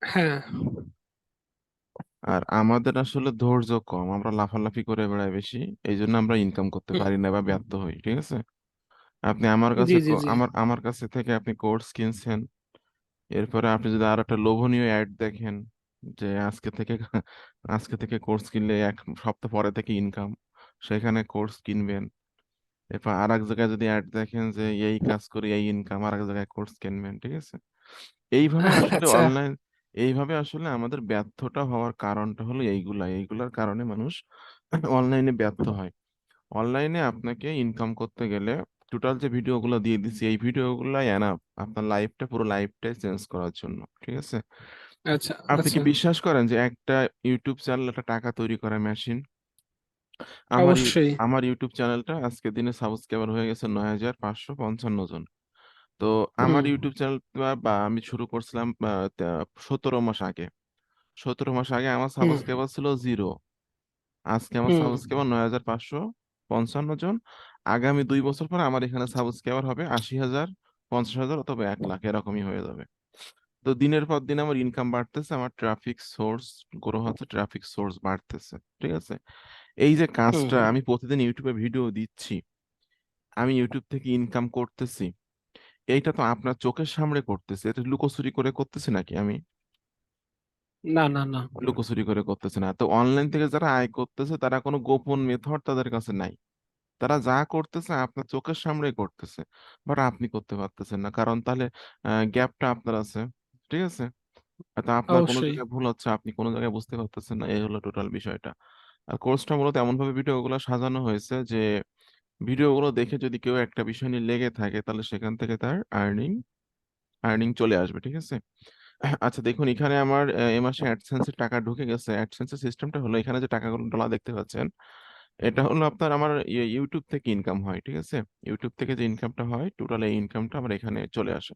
হ্যাঁ। আর আমাদের আসলে ধৈর্য কম, আমরা লাফালাফি করে বেড়াই বেশি। এই জন্য আমরা ইনকাম করতে হুম, পারি না বা ব্যর্থ হই, ঠিক আছে? আপনি আমার জি কাছে জি জি। আমার কাছে থেকে আপনি কোর্স কিনছেন, এরপরে আপনি যদি আর একটা লোভনীয় অ্যাড দেখেন যে আজকে থেকে কোর্স কিনলে 1 সপ্তাহ পরে থেকে ইনকাম, সেখানে কোর্স কিনবেন। এরপর আর এক জায়গায় যদি অ্যাড দেখেন যে এই কাজ করে এই ইনকাম, আর এক জায়গায় কোর্স কিনবেন, ঠিক আছে? এইভাবে আসলে আচ্ছা অনলাইন এইভাবে আসলে আমাদের ব্যর্থটা হওয়ার কারণটা হলো এইগুলার কারণে মানুষ অনলাইনে ব্যর্থ হয়। অনলাইনে আপনাকে ইনকাম করতে গেলে টোটাল যে ভিডিওগুলো দিয়ে দিচ্ছি, এই ভিডিওগুলো এনাফ আপনার লাইফটা, পুরো লাইফটাই চেঞ্জ করার জন্য, ঠিক আছে? আচ্ছা আপনি কি আচ্ছা। বিশ্বাস করেন যে একটা ইউটিউব চ্যানেল একটা টাকা তৈরি করা মেশিন? আমার অবশ্যই। আমার ইউটিউব চ্যানেলটা আজকে দিনে সাবস্ক্রাইবার হয়ে গেছে 9,555 জন। তো আমার হুম ইউটিউব চ্যানেল বা আমি শুরু করছিলাম 17 মাস আগে। 17 মাস আগে আমার হুম সাবস্ক্রাইবার ছিল 0। আজকে আমার হুম সাবস্ক্রাইবার 9,555 জন। আগামী 2 বছর পরে আমার এখানে সাবস্ক্রাইবার হবে 80,000, 50,000 অথবা 1 লাখ, এরকমই হয়ে যাবে। তো দিনের পর দিন আমার ইনকাম বাড়তেছে, আমার ট্রাফিক সোর্স গ্রো হচ্ছে, ট্রাফিক সোর্স বাড়তেছে, ঠিক আছে? এই যে হুম কাজটা হুম। আমি প্রতিদিন ইউটিউবে ভিডিও দিচ্ছি, আমি ইউটিউব থেকে ইনকাম করতেছি, এইটা তো আপনার চোখের সামনে করতেছি, এটা লুকোচুরি করে করতেছি নাকি আমি? না না না। লুকোচুরি করে করতেছে না। তো অনলাইন থেকে যারা আয় করতেছে তারা কোনো গোপন মেথড তাদের কাছে নাই। তারা যা করতেছে আপনার চোখের সামনে করতেছে, বাট আপনি করতে পারতেছেন না, কারণ তাহলে গ্যাপটা আপনার আছে, ঠিক আছে? তো আপনার কোনো অবশ্যই। জায়গায় ভুল হচ্ছে, আপনি কোনো জায়গায় বুঝতে পারতেছেন না, এই হলো টোটাল বিষয়টা। আর কোর্সটা মূলত এমন ভাবে ভিডিওগুলো সাজানো হয়েছে যে ভিডিওগুলো দেখে যদি কেউ একটা বিষয় নিয়ে লেগে থাকে, তাহলে সেখান থেকে তার আর্নিং আর্নিং চলে আসবে, ঠিক আছে? আচ্ছা দেখুন, এখানে আমার এ মাসে অ্যাডসেন্সের টাকা ঢুকে গেছে। অ্যাডসেন্সের সিস্টেমটা হলো, এখানে যে টাকাগুলো ডলার দেখতে পাচ্ছেন, এটা হলো আপনার আমার ইউটিউব থেকে ইনকাম হয়, ঠিক আছে? ইউটিউব থেকে যে ইনকামটা হয়, টোটাল এই ইনকামটা আমার এখানে চলে আসে।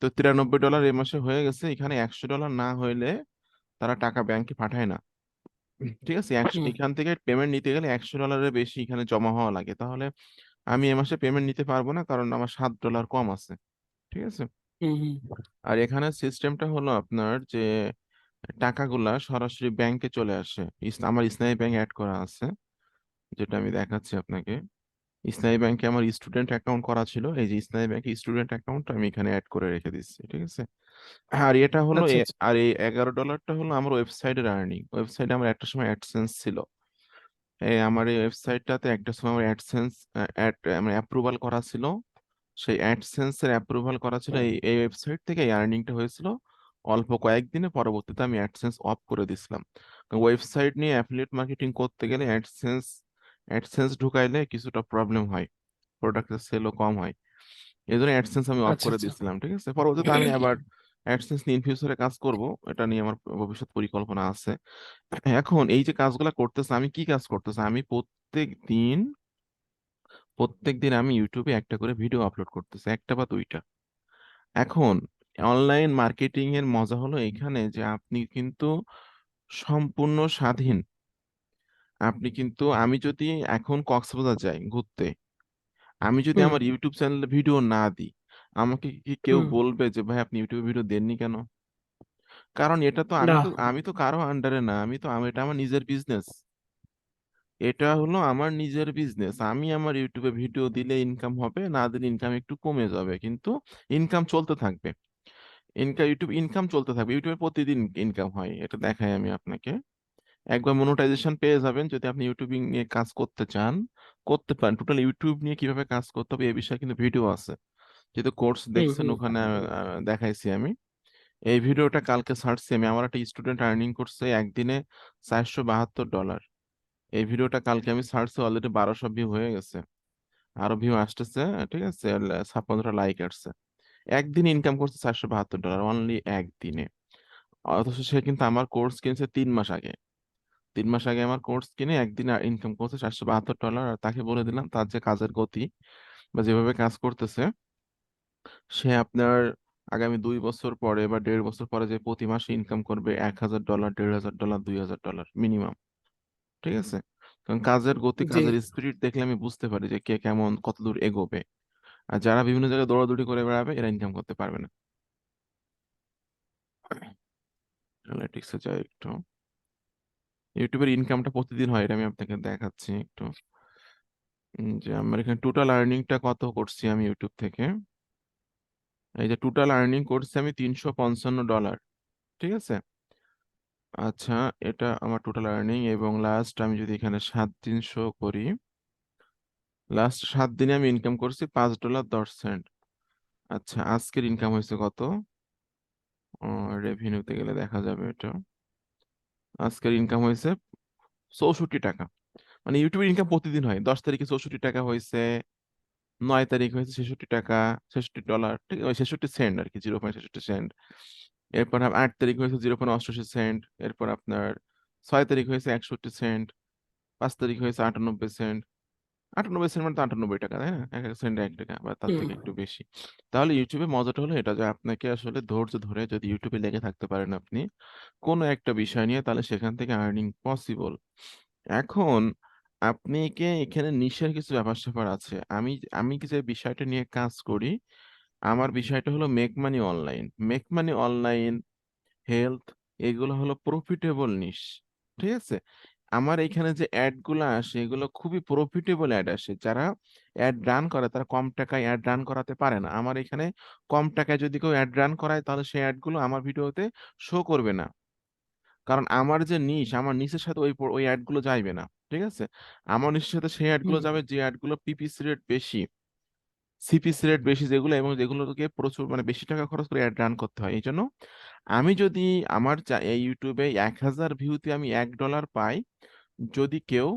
তো $93 এই মাসে হয়ে গেছে। এখানে $100 না হইলে তারা টাকা ব্যাংকে পাঠায় না, ঠিক আছে? হুম এখান থেকে পেমেন্ট নিতে গেলে $100 বেশি এখানে জমা হওয়া লাগে, তাহলে আমি এ মাসে পেমেন্ট নিতে পারবো না, কারণ আমার $7 কম আছে, ঠিক আছে? হুম হুম। আর এখানে সিস্টেমটা হলো আপনার যে টাকাগুলা সরাসরি ব্যাংকে চলে আসে। আমার ইসলামী ব্যাংক অ্যাড করা আছে, যেটা আমি দেখাচ্ছি আপনাকে। ইসলামী ব্যাংকে আমার স্টুডেন্ট অ্যাকাউন্ট করা ছিল, এই যে ইসলামী ব্যাংকে স্টুডেন্ট অ্যাকাউন্ট আমি এখানে অ্যাড করে রেখে দিচ্ছি, ঠিক আছে? আর এটা হলো আচ্ছা আচ্ছা। আর এই $11টা হলো আমার ওয়েবসাইটের আর্নিং। ওয়েবসাইটে আমার একটা সময় অ্যাডসেন্স ছিল। আমার এই ওয়েবসাইটটাতে একটা সময় আমার অ্যাডসেন্স মানে অ্যাপ্রুভাল করা ছিল। সেই অ্যাডসেন্স এর অ্যাপ্রুভাল করা ছিল, এই এই ওয়েবসাইট থেকে এই আর্নিংটা হয়েছিল অল্প কয়েকদিনে। পরবর্তীতে আমি অ্যাডসেন্স অফ করে দিছিলাম। ওয়েবসাইট নিয়ে অ্যাফিলিয়েট মার্কেটিং করতে গেলে অ্যাডসেন্স অ্যাডসেন্স ঢুকাইলে কিছুটা প্রবলেম হয়, প্রোডাক্টের সেলও কম হয়। এই জন্য অ্যাডসেন্স আমি অফ আচ্ছা করে আচ্ছা। দিয়েছিলাম, ঠিক আছে? পরবর্তীতে আমি আবার অ্যাডসেন্স নিয়ে ইন ফিউচারে কাজ করব, এটা নিয়ে আমার ভবিষ্যৎ পরিকল্পনা আছে। এখন এই যে কাজগুলো করতেছে, আমি কি কাজ করতেছে, আমি প্রত্যেক দিন আমি ইউটিউবে একটা করে ভিডিও আপলোড করতেছি, একটা বা দুইটা। এখন অনলাইন মার্কেটিং এর মজা হলো এইখানে যে আপনি কিন্তু সম্পূর্ণ স্বাধীন। আপনি কিন্তু, আমি যদি এখন কক্সবাজার যাই ঘুরতে, আমি যদি হুম আমার ইউটিউব চ্যানেলে ভিডিও না দিই, আমাকে কি কেউ হুম। বলবে যে ভাই আপনি ইউটিউবে ভিডিও দেননি কেন? কারণ এটা তো না। আমি তো কারো আন্ডারে না, এটা আমার নিজের বিজনেস। এটা হলো আমার নিজের বিজনেস। আমি আমার ইউটিউবে ভিডিও দিলে ইনকাম হবে, না দিলে ইনকাম একটু কমে যাবে, কিন্তু ইনকাম চলতে থাকবে। ইউটিউব ইনকাম চলতে থাকবে, ইউটিউবে প্রতিদিন ইনকাম হয়, এটা দেখাই আমি আপনাকে। একবার মনোটাইজেশন পেয়ে যাবেন, যদি আপনি ইউটিউবিং নিয়ে কাজ করতে চান, করতে পারেন। টোটাল ইউটিউব নিয়ে কিভাবে কাজ করতে হবে এই বিষয়ে কিন্তু ভিডিও আছে, যেহেতু কোর্স হুম দেখছেন হুম। ওখানে দেখাইছি আমি। এই ভিডিওটা কালকে ছাড়ছি আমি। আমার একটা স্টুডেন্ট আর্নিং করছে একদিনে $472। এই ভিডিওটা কালকে আমি ছাড়ছি, অলরেডি 1200 ভিউ হয়ে গেছে, আরো ভিউ আসতেছে, ঠিক আছে? 56টা লাইক আসছে। একদিন ইনকাম করছে $472 অনলি একদিনে। অথচ সে কিন্তু আমার কোর্স কিনছে 3 মাস আগে। 3 মাস আগে আমার কোর্স কিনে একদিন ইনকাম করছে $472। আর তাকে বলে দিলাম তার যে কাজের গতি বা যেভাবে কাজ করতেছে, সে আপনার আগামী 2 বছর পরে বা 1.5 বছর পরে যে প্রতি মাসে ইনকাম করবে $1,000, $1,500, $2,000 মিনিমাম, ঠিক আছে? কারণ কাজের গতি, জি। কাজের স্পিরিট দেখলে আমি বুঝতে পারি যে কে কেমন কত দূর এগোবে। আর যারা বিভিন্ন জায়গায় দৌড়াদৌড়ি করে বেড়াবে, এরা ইনকাম করতে পারবে না। অ্যানালিটিক্সে যাই একটু। ইউটিউবের ইনকামটা প্রতিদিন হয়, এটা আমি আপনাকে দেখাচ্ছি একটু। যে আমার এখানে টোটাল আর্নিংটা কত করছি আমি ইউটিউব থেকে। এই যে টোটাল আর্নিং করছি আমি $355। ঠিক আছে। আচ্ছা, এটা আমার টোটাল আর্নিং, এবং লাস্ট আমি যদি এখানে 7 দিন শো করি, লাস্ট 7 দিনে আমি ইনকাম করছি $5.10। আচ্ছা, আজকের ইনকাম হয়েছে কত? রেভিনিউতে গেলে দেখা যাবে এটা। আজকের ইনকাম হয়েছে $64। মানে ইউটিউবের ইনকাম প্রতিদিন হয়। 10 তারিখে $64 হয়েছে, 9 তারিখ হয়েছে $66, $66, ঠিক আছে, 66 সেন্ট আর কি, 0.66 সেন্ট। এরপর 8 তারিখ হয়েছে 0.88 সেন্ট। এরপর আপনার 6 তারিখ হয়েছে 61 সেন্ট। 5 তারিখ হয়েছে 98 সেন্ট। 98 সেন্ট মানে তো $98, তাই না? এক এক সেন্ট $1 বা তার হুম থেকে একটু বেশি। তাহলে ইউটিউবে মজাটা হলো এটা, যে আপনাকে আসলে ধৈর্য ধরে যদি ইউটিউবে লেগে থাকতে পারেন আপনি কোনো একটা বিষয় নিয়ে, তাহলে সেখান থেকে আর্নিং পসিবল। এখন আপনি এখানে নিশের কিছু ব্যাপার স্যাপার আছে। আমি আমি কি যে বিষয়টা নিয়ে কাজ করি, আমার বিষয়টা হলো make money online. Make money online, health, এগুলো হলো প্রফিটেবল নিশ। ঠিক আছে। আমার এখানে যে অ্যাড গুলো আসে, এগুলো খুবই প্রফিটেবল অ্যাড আসে। যারা অ্যাড রান করে তারা কম টাকায় অ্যাড রান করাতে পারে না। আমার এখানে কম টাকায় যদি কেউ অ্যাড রান করায়, তাহলে সেই অ্যাড গুলো আমার ভিডিওতে শো করবে না। কারণ আমার যে নিশ, আমার নিশের সাথে ওই অ্যাড গুলো যাইবে না। ঠিক আছে। আমার নিশের সাথে সেই অ্যাড গুলো হুম যাবে যে অ্যাড গুলো পিপিসি রেট বেশি, সিপিসি রেট বেশি, যেগুলো এবং যেগুলোকে প্রচুর মানে বেশি টাকা খরচ করে অ্যাড রান করতে হয়। এই জন্য আমি যদি এই ইউটিউবে 1000 ভিউতে আমি $1 পাই, যদি কেউ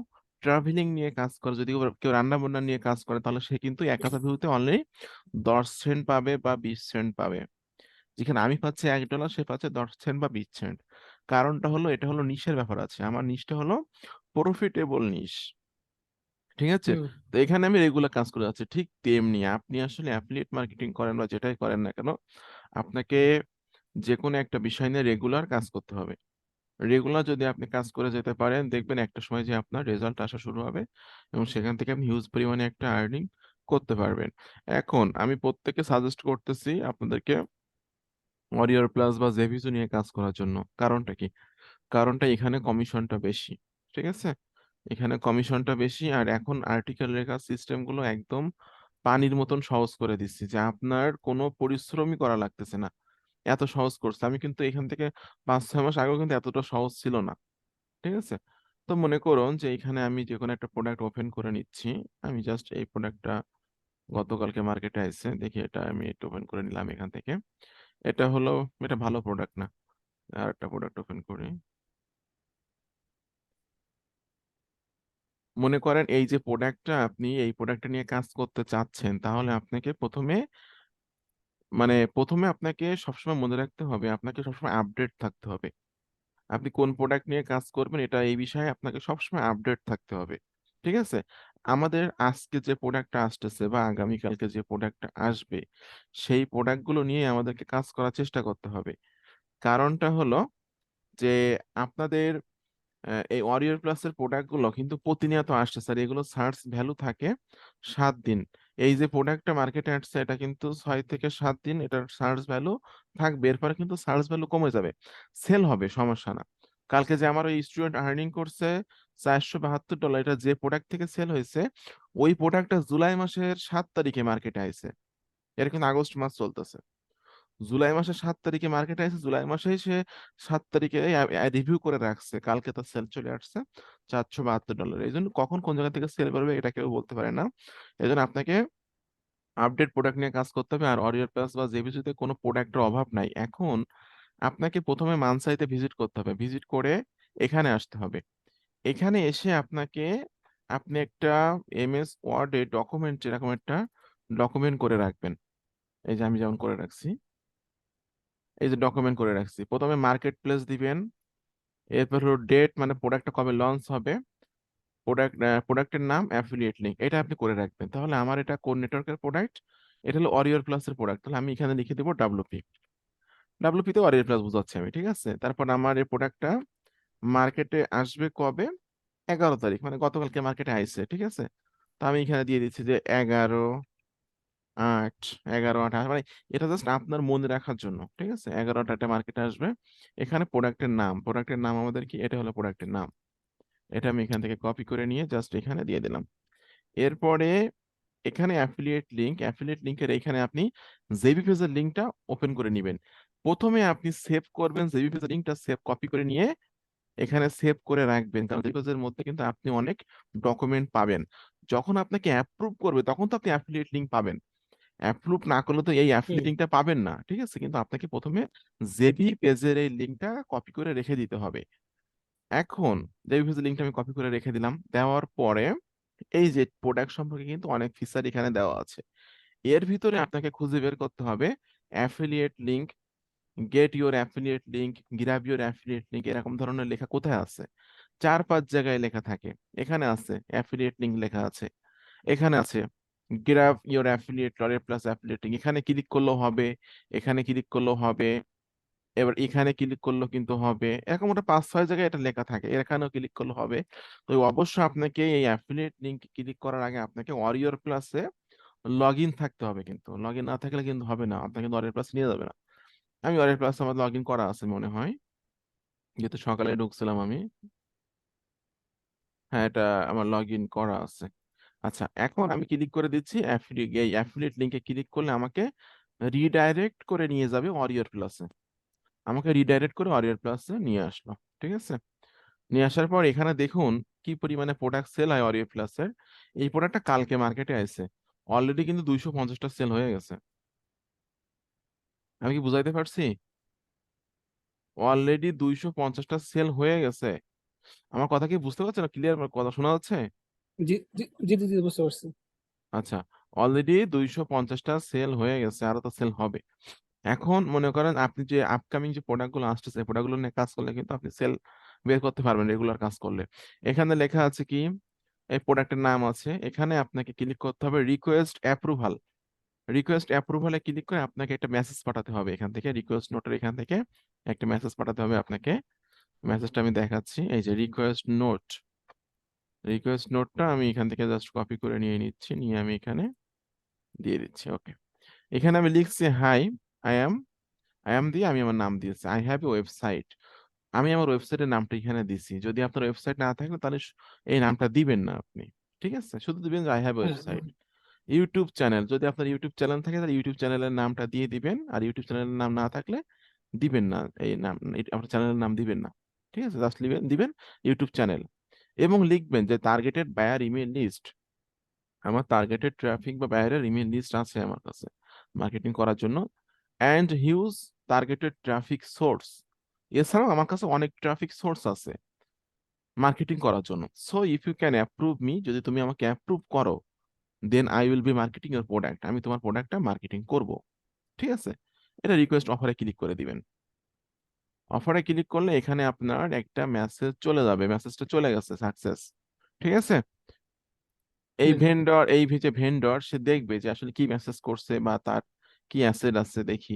ট্রাভেলিং নিয়ে কাজ করে, যদি কেউ রান্না বান্না নিয়ে কাজ করে, তাহলে সে কিন্তু 1000 ভিউতে অনলি 10 সেন্ট পাবে বা 20 সেন্ট পাবে। যেখানে আমি পাচ্ছি $1, সে পাচ্ছে 10 সেন্ট বা 20 সেন্ট। কারণটা হলো, এটা হলো নিশের ব্যাপার আছে। আমার নিশটা হলো প্রফিটেবল নিশ। ঠিক আছে। হুম তো এখানে আমি রেগুলার কাজ করে যাচ্ছি। ঠিক তেমনি আপনি আসলে অ্যাফিলিয়েট মার্কেটিং করেন বা যেটাই করেন না কেন, আপনাকে যে কোনো একটা বিষয় নিয়ে রেগুলার কাজ করতে হবে। রেগুলার যদি আপনি কাজ করে যেতে পারেন, দেখবেন একটা সময় যে আপনার রেজাল্ট আসা শুরু হবে, এবং সেখান থেকে আপনি হিউজ পরিমাণে একটা আর্নিং করতে পারবেন। এখন আমি প্রত্যেককে সাজেস্ট করতেছি আপনাদেরকে ওয়ারিয়র প্লাস বা জেভিজু নিয়ে কাজ করার জন্য। কারণটা কি? কারণটা এখানে কমিশনটা বেশি। ঠিক আছে। এখানে কমিশনটা বেশি, আর এখন আর্টিকেল লেখার সিস্টেম গুলো একদম পানির মতন সহজ করে দিচ্ছি, যে আপনার কোনো পরিশ্রমই করা লাগতেছে না। এত সহজ করছে। আমি কিন্তু এখান থেকে 5-6 মাস আগেও কিন্তু এতটা সহজ ছিল না। ঠিক আছে। তো মনে করুন যে এখানে আমি যে কোনো একটা প্রোডাক্ট ওপেন করে নিচ্ছি। আমি জাস্ট এই প্রোডাক্টটা গতকালকে মার্কেটে আসছে, দেখি এটা আমি একটু ওপেন করে নিলাম এখান থেকে। এটা হলো, এটা ভালো প্রোডাক্ট না। আর একটা প্রোডাক্ট ওপেন করি। মনে করেন এই যে প্রোডাক্টটা, আপনি এই প্রোডাক্টটা নিয়ে কাজ করতে চাচ্ছেন, তাহলে আপনাকে প্রথমে আপনাকে সবসময় মনে রাখতে হবে, আপনাকে সবসময় আপডেট থাকতে হবে। আপনি কোন প্রোডাক্ট নিয়ে কাজ করবেন, এটা এই বিষয়ে আপনাকে সবসময় আপডেট থাকতে হবে। ঠিক আছে। আমাদের আজকে যে প্রোডাক্টটা আসতেছে বা আগামীকালকে যে প্রোডাক্টটা আসবে, সেই প্রোডাক্টগুলো নিয়ে আমাদেরকে কাজ করার চেষ্টা করতে হবে। কারণটা হলো যে আপনাদের এই ওয়ারিয়র প্লাসের প্রোডাক্ট গুলো কিন্তু প্রতিনিয়ত আসছে স্যার, এগুলো সার্চ ভ্যালু থাকে 7 দিন। এই যে প্রোডাক্টটা মার্কেটে আসছে, এটা কিন্তু 6 থেকে 7 দিন এটার সার্চ ভ্যালু থাকবে, এরপরে কিন্তু সার্চ ভ্যালু কমে যাবে, সেল হবে, সমস্যা না। কালকে যে আমার ওই স্টুডেন্ট আর্নিং করছে $472, এটা যে প্রোডাক্ট থেকে সেল হয়েছে, ওই প্রোডাক্টটা জুলাই মাসের 7 তারিখে মার্কেটে আইছে। এটা কিন্তু আগস্ট মাস চলতেছে। জুলাই মাসের 7 তারিখে মার্কেটে আছে, জুলাই মাসেই সে 7 তারিখে রিভিউ করে রাখছে, কালকে তার সেল চলে আসছে $472। এই জন্য কখন কোন জায়গা থেকে সেল করবে এটা কেউ বলতে পারে না। এই জন্য আপনাকে আপডেট প্রোডাক্ট নিয়ে কাজ করতে হবে। আর অরিয়র প্লাস বা জেবিসিতে কোনো প্রোডাক্টের অভাব নাই এখন। আপনাকে প্রথমে মানসাইতে ভিজিট করতে হবে, ভিজিট করে এখানে আসতে হবে। এখানে এসে আপনি একটা এমএস ওয়ার্ডে ডকুমেন্ট, এরকম একটা ডকুমেন্ট করে রাখবেন। এই যে আমি যেমন করে রাখছি, এই যে ডকুমেন্ট করে রাখছি। প্রথমে মার্কেট প্লেস দিবেন, এরপর হলো ডেট, মানে প্রোডাক্টটা কবে লঞ্চ হবে, প্রোডাক্টের নাম, অ্যাফিলিয়েট লিঙ্ক, এটা আপনি করে রাখবেন। তাহলে আমার এটা কোন নেটওয়ার্কের প্রোডাক্ট, এটা হলো অরিয়র প্লাসের প্রোডাক্ট, তাহলে আমি এখানে লিখে দেবো ডাব্লুপি। ডাব্লুপি তে অরিয়র প্লাস বোঝাচ্ছি আমি। ঠিক আছে। তারপর আমার এই প্রোডাক্টটা মার্কেটে আসবে কবে, 11 তারিখ, মানে গতকালকে মার্কেটে আইছে। ঠিক আছে। তো আমি এখানে দিয়ে দিচ্ছি যে 11 8, 11, 8 মানে এটা জাস্ট আপনার মনে রাখার জন্য, ঠিক আছে? 11টা মার্কেটে আসবে। এখানে প্রোডাক্টের নাম আমাদের কি, এটা হলো প্রোডাক্টের নাম। এটা আমি এখান থেকে কপি করে নিয়ে জাস্ট এখানে দিয়ে দিলাম। এরপরে এখানে অ্যাফিলিয়েট লিঙ্কের এখানে আপনি জেবি পেজের লিঙ্কটা ওপেন করে নেবেন। প্রথমে আপনি সেভ করবেন, জেবি পেজের লিঙ্কটা সেভ কপি করে নিয়ে এখানে সেভ করে রাখবেন, কারণ জেবি পেজের মধ্যে কিন্তু আপনি অনেক ডকুমেন্ট পাবেন। যখন আপনাকে অ্যাপ্রুভ করবে তখন তো আপনি অ্যাফিলিয়েট লিঙ্ক পাবেন। অ্যাপ্রুভ না করলে তো এই অ্যাফিলিয়েট হুম। লিঙ্কটা পাবেন না, ঠিক আছে? কিন্তু আপনাকে প্রথমে জেবি পেজের এই লিঙ্কটা কপি করে রেখে দিতে হবে। এখন জেবি পেজের লিঙ্কটা আমি কপি করে রেখে দিলাম। দেওয়ার পরে এই যে প্রোডাক্ট সম্পর্কে কিন্তু অনেক ফিচার এখানে দেওয়া আছে। এর ভিতরে আপনাকে খুঁজে বের করতে হবে affiliate link, get your affiliate link, grab your affiliate link, এরকম ধরনের লেখা কোথায় আছে? 4-5 জায়গায় লেখা থাকে। এখানে আছে অ্যাফিলিয়েট লিঙ্ক লেখা আছে, এখানে আছে grab your affiliate laureate plus affiliate link, এখানে ক্লিক করলেও হবে, এখানে ক্লিক করলেও হবে, এবার এখানে ক্লিক করলেও কিন্তু হবে। এরকম ওটা 5-6 জায়গায় এটা লেখা থাকে, এখানেও ক্লিক করলে হবে। তো অবশ্যই আপনাকে এই অ্যাফিলিয়েট লিঙ্ক ক্লিক করার আগে আপনাকে ওয়ারিয়র প্লাসে লগ ইন থাকতে হবে, কিন্তু লগ ইন না থাকলে কিন্তু হবে না, আপনাকে কিন্তু ওয়ারিয়র প্লাস নিয়ে যাবে না। আমি ওয়ারিয়র প্লাস আমার লগ ইন করা আছে মনে হয়, যেহেতু সকালে ঢুকছিলাম আমি। হ্যাঁ, এটা আমার লগ ইন করা আছে। আচ্ছা, এখন আমি ক্লিক করে দিচ্ছি এই অ্যাফিলিয়েট লিঙ্কে ক্লিক করলে আমাকে রিডাইরেক্ট করে নিয়ে যাবে ওয়ারিয়র প্লাসে। আমাকে রিডাইরেক্ট করে ওয়ারিয়র প্লাসে নিয়ে আসলো, ঠিক আছে? নিয়ে আসার পর এখানে দেখুন কি পরিমাণে প্রোডাক্ট সেল হয় ওয়ারিয়র প্লাসের। এই প্রোডাক্টটা কালকে মার্কেটে আছে, অলরেডি কিন্তু 250টা সেল হয়ে গেছে। আমি কি বুঝাইতে পারছি? অলরেডি 250টা সেল হয়ে গেছে। আমার কথা কি বুঝতে পারছেন? ক্লিয়ার কথা শোনা যাচ্ছে? জি জি জি জি জি, বুঝতে পারছি। আচ্ছা, অলরেডি 250টা সেল হয়ে গেছে, আরো তো সেল হবে। এখন মনে করেন আপনি যে আপকামিং যে প্রোডাক্ট গুলো আসতেছে, প্রোডাক্ট গুলো নিয়ে কাজ করলে কিন্তু আপনি সেল বের করতে পারবেন রেগুলার কাজ করলে। এখানে লেখা আছে কি, এই প্রোডাক্টের নাম আছে, এখানে আপনাকে ক্লিক করতে হবে রিকোয়েস্ট অ্যাপ্রুভাল। রিকোয়েস্ট অ্যাপ্রুভালে ক্লিক করে আপনাকে একটা মেসেজ পাঠাতে হবে, এখান থেকে রিকোয়েস্ট নোটের এখান থেকে একটা মেসেজ পাঠাতে হবে আপনাকে। মেসেজটা আমি দেখাচ্ছি, এই যে রিকোয়েস্ট নোটটা আমি এখান থেকে জাস্ট কপি করে নিয়ে নিচ্ছি, নিয়ে আমি এখানে দিয়ে দিচ্ছি। ওকে, এখানে আমি লিখছি হাই, আই অ্যাম দিয়ে আমি আমার নাম দিয়েছি, আই হ্যাভ এ ওয়েবসাইট। আমি আমার ওয়েবসাইটের নামটা এখানে দিছি। যদি আপনার ওয়েবসাইট না থাকে তাহলে এই নামটা দিবেন না আপনি, ঠিক আছে? শুধু দিবেন যে আই হ্যাভ হ্যাঁ ওয়েবসাইট। হ্যাঁ। ইউটিউব চ্যানেল, যদি আপনার ইউটিউব চ্যানেল থাকে তাহলে ইউটিউব চ্যানেলের নামটা দিয়ে দিবেন, আর ইউটিউব চ্যানেলের নাম না থাকলে দিবেন না, এই নাম আপনার চ্যানেলের নাম দিবেন না, ঠিক আছে? জাস্ট দিবেন ইউটিউব চ্যানেল, এবং লিখবেন যে টার্গেটেড বায়ার ইমেল লিস্ট। আমার টার্গেটেড ট্রাফিক বা বায়ারের ইমেল লিস্ট আছে আমার কাছে মার্কেটিং করার জন্য, and huge targeted traffic source. এছাড়াও আমার কাছে অনেক ট্রাফিক সোর্স আছে মার্কেটিং করার জন্য। So if you can approve me, যদি তুমি আমাকে অ্যাপ্রুভ করো, then I will be marketing your product, আমি তোমার প্রোডাক্টটা মার্কেটিং করব, ঠিক আছে? এটা রিকোয়েস্ট অফারে ক্লিক করে দিবেন। অফারে ক্লিক করলে এখানে আপনার একটা মেসেজ চলে যাবে, মেসেজটা চলে গেছে সাকসেস, ঠিক আছে? এই হুম। ভেন্ডর, যে ভেন্ডর সে দেখবে যে আসলে কি মেসেজ করছে বা তার কি অ্যাসেট আছে দেখি।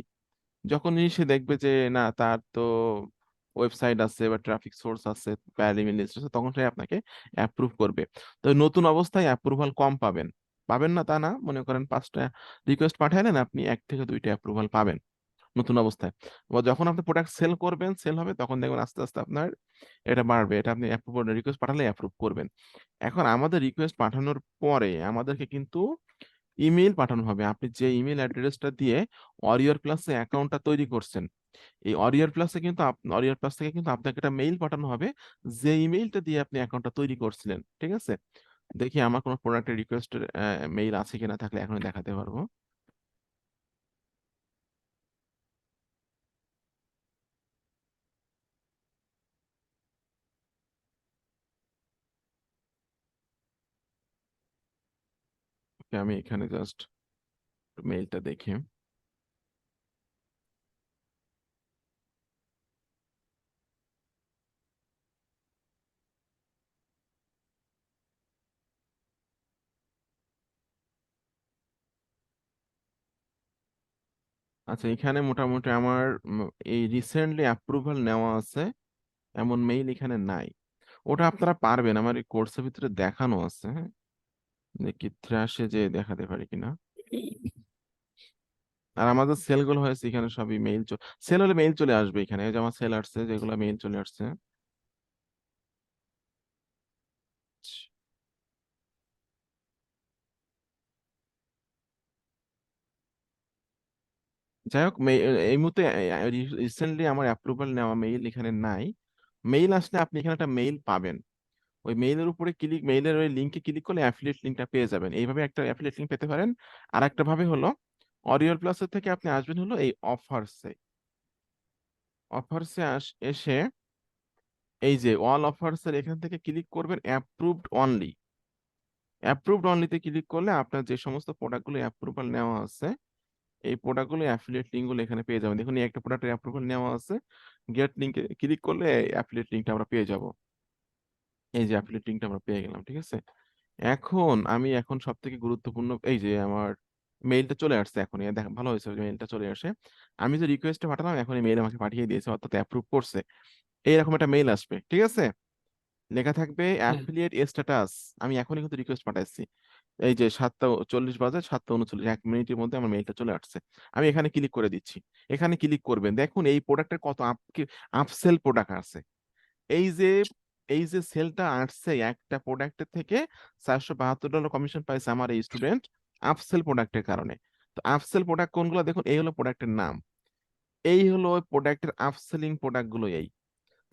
যখনই সে দেখবে যে না তার তো ওয়েবসাইট আছে বা ট্রাফিক সোর্স আছে, প্যাড ইমেল লিস্ট আছে, তখন সে আপনাকে অ্যাপ্রুভ করবে। তো নতুন অবস্থায় অ্যাপ্রুভাল কম পাবেন, পাবেন না তা না, মনে করেন 5টা রিকোয়েস্ট পাঠালেন, আপনি 1 থেকে 2টা অ্যাপ্রুভাল পাবেন নতুন অবস্থায়। বা যখন আপনি প্রোডাক্ট সেল করবেন, সেল হবে, তখন দেখবেন আস্তে আস্তে আপনার এটা বাড়বে, এটা আপনি অ্যাপ্রুভ রিকোয়েস্ট পাঠালে অ্যাপ্রুভ করবেন। এখন আমাদের রিকোয়েস্ট পাঠানোর পরে আমাদেরকে কিন্তু ইমেল পাঠানো হবে। আপনি যে ইমেল অ্যাড্রেসটা দিয়ে অরিয়র প্লাসে অ্যাকাউন্টটা তৈরি করছেন, এই অরিয়র প্লাস থেকে কিন্তু আপনাকে একটা মেইল পাঠানো হবে, যে ইমেইলটা দিয়ে আপনি অ্যাকাউন্টটা তৈরি করছিলেন, ঠিক আছে? দেখি আমার কোনো প্রোডাক্টের রিকোয়েস্টের মেইল আছে কিনা, থাকলে এখনই দেখাতে পারবো। Okay, আমি এখানে জাস্ট মেইলটা দেখি। আচ্ছা, এখানে মোটামুটি আমার এই রিসেন্টলি অ্যাপ্রুভাল নেওয়া আছে এমন মেইল এখানে নাই। ওটা আপনারা পারবেন, আমার এই কোর্সের ভিতরে দেখানো আছে, হ্যাঁ? দেখি থ্রাশে যে দেখাতে পারি কিনা। আর আমাদের সেল গুলো হয়েছে এখানে সবই মেইল সেল হলে মেইল চলে আসবে এখানে, এই যে আমার সেল আসছে যেগুলো মেইল চলে আসছে। যাই হোক, এই মুহূর্তে রিসেন্টলি আমার অ্যাপ্রুভাল নেওয়া মেইল এখানে নাই। মেইল আসলে আপনি এখানে একটা মেইল পাবেন, ওই মেইলের উপরে মেইলের ওই লিঙ্কে ক্লিক করলে অ্যাফিলিয়েট লিঙ্কটা পেয়ে যাবেন। এইভাবে একটা অ্যাফিলিয়েট লিঙ্ক পেতে পারেন। আর একটা ভাবে হলো, অরিয়ল প্লাসের থেকে আপনি আসবেন হলো এই অফার্সে। অফার্সে এসে এই যে অল অফার্সের এখান থেকে ক্লিক করবেন অ্যাপ্রুভড অনলি। অ্যাপ্রুভড অনলিতে ক্লিক করলে আপনার যে সমস্ত প্রোডাক্টগুলো অ্যাপ্রুভাল নেওয়া আছে, এই প্রোডাক্টগুলো অ্যাফিলিয়েট লিঙ্কগুলো এখানে পেয়ে যাবেন। দেখুন এই একটা প্রোডাক্টের অ্যাপ্রুভাল নেওয়া আছে, গেট লিঙ্কে ক্লিক করলে অ্যাফিলিয়েট লিঙ্কটা আমরা পেয়ে যাব। এই যে অ্যাফিলিয়েট লিঙ্কটা আমরা পেয়ে গেলাম, ঠিক আছে। এখন সব থেকে গুরুত্বপূর্ণ, এই যে আমার মেইলটা চলে আসছে এখন, দেখ ভালো হয়েছে মেইলটা চলে আসে। আমি যে রিকোয়েস্টটা পাঠালাম এখন এই মেইল আমাকে পাঠিয়ে দিয়েছে, অর্থাৎ অ্যাপ্রুভ করছে। এইরকম একটা মেইল আসবে, ঠিক আছে। লেখা থাকবে হ্যাঁ, অ্যাফিলিয়েট স্ট্যাটাস। আমি এখনই কিন্তু রিকোয়েস্ট পাঠাচ্ছি। এই যে 7:40 বাজে, 7:39, 1 মিনিটের মধ্যে আমার মেইলটা চলে আসছে। আমি এখানে ক্লিক করে দিচ্ছি। এখানে ক্লিক করবেন, দেখুন এই প্রোডাক্টের কত আপসেল প্রোডাক্ট আছে। এই যে এই যে সেলটা আসছে একটা প্রোডাক্টের থেকে, $472 কমিশন পাইছে আমার এই স্টুডেন্ট আপসেল প্রোডাক্টের কারণে। তো আপসেল প্রোডাক্ট কোনগুলো দেখুন, এই হলো প্রোডাক্টের নাম, এই হলো ওই প্রোডাক্টের আপসেলিং প্রোডাক্ট গুলো। এই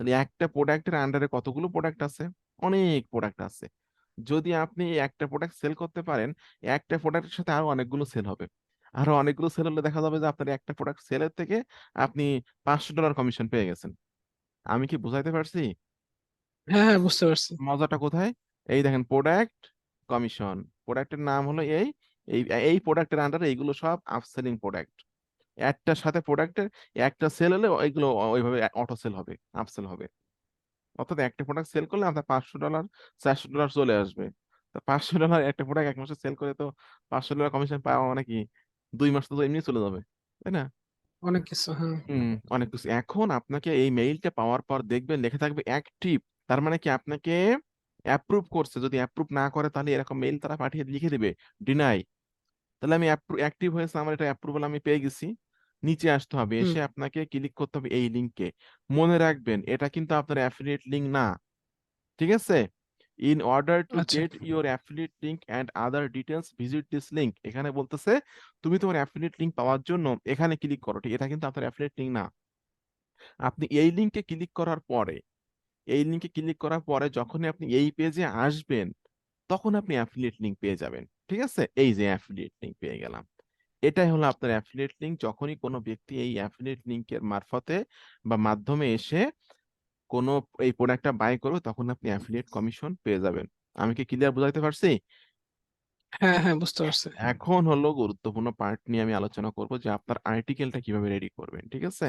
তাহলে একটা প্রোডাক্টের আন্ডারে কতগুলো প্রোডাক্ট আছে, অনেক প্রোডাক্ট আছে। যদি আপনি এই একটা প্রোডাক্ট সেল করতে পারেন, একটা প্রোডাক্টের সাথে আরো অনেকগুলো সেল হবে। আরো অনেকগুলো সেল হলে দেখা যাবে যে আপনার একটা প্রোডাক্ট সেলের থেকে আপনি $500 কমিশন পেয়ে গেছেন। আমি কি বুঝাইতে পারছি? হ্যাঁ, হ্যাঁ, বুঝতে পারছি। মজাটা কোথায়? এই দেখেন প্রোডাক্ট কমিশন, প্রোডাক্টের নাম হলো এই, এই এই প্রোডাক্টের আন্ডারে এইগুলো সব আপসেলিং প্রোডাক্ট। একটার সাথে প্রোডাক্টের একটা সেল হলে ওইগুলো ওইভাবে অটো সেল হবে, আপসেল হবে। অর্থাৎ একটা প্রোডাক্ট সেল করলে আপনার $500, $400 চলে আসবে। তো $500 একটা প্রোডাক্ট 1 মাসে সেল করে তো $500 কমিশন পাওয়া মানে কি, 2 মাস তো এমনি চলে যাবে, তাই না? অনেক কিছু, হ্যাঁ। হুম, অনেক কিছু। এখন আপনাকে এই মেইলটা পাওয়ার পর দেখবেন লেখা থাকবে অ্যাক্টিভ। তার মানে কি আপনাকে অ্যাপ্রুভ করছে। যদি অ্যাপ্রুভ না করে তাহলে এরকম মেইল তারা পাঠিয়ে লিখে দিবে ডিনাই। তাহলে আমি অ্যাক্টিভ হয়েছে, আমার এটা অ্যাপ্রুভাল আমি পেয়ে গেছি। নিচে আসতে হবে, হুম। এসে আপনাকে ক্লিক করতে হবে এই লিংকে। মনে রাখবেন এটা কিন্তু আপনার অ্যাফিলিয়েট লিংক না, ঠিক আছে। ইন অর্ডার টু আচ্ছা। Get your affiliate link and other details visit this link. এখানে বলতেছে তুমি তোমার অ্যাফিলিয়েট লিংক পাওয়ার জন্য এখানে ক্লিক করো, ঠিক। এটা কিন্তু আপনার অ্যাফিলিয়েট লিংক না। আপনি এই লিংকে ক্লিক করার পরে যখনই আপনি এই পেজে আসবেন, তখন আপনি অ্যাফিলিয়েট লিংক পেয়ে যাবেন, ঠিক আছে। এই যে অ্যাফিলিয়েট লিংক পেয়ে গেলাম, এটাই হলো আপনার অ্যাফিলিয়েট লিংক। যখনই কোনো ব্যক্তি এই অ্যাফিলিয়েট লিংকের মারফতে বা মাধ্যমে এসে কোনো এই প্রোডাক্টটা বাই করবে, তখন আপনি অ্যাফিলিয়েট কমিশন পেয়ে যাবেন। আমি কি ক্লিয়ার বুঝাইতে পারছি? হ্যাঁ, হ্যাঁ, বুঝতে পারছি। এখন হলো গুরুত্বপূর্ণ পার্ট নিয়ে আমি আলোচনা করব, যে আপনার আর্টিকেলটা কিভাবে রেডি করবেন, ঠিক আছে।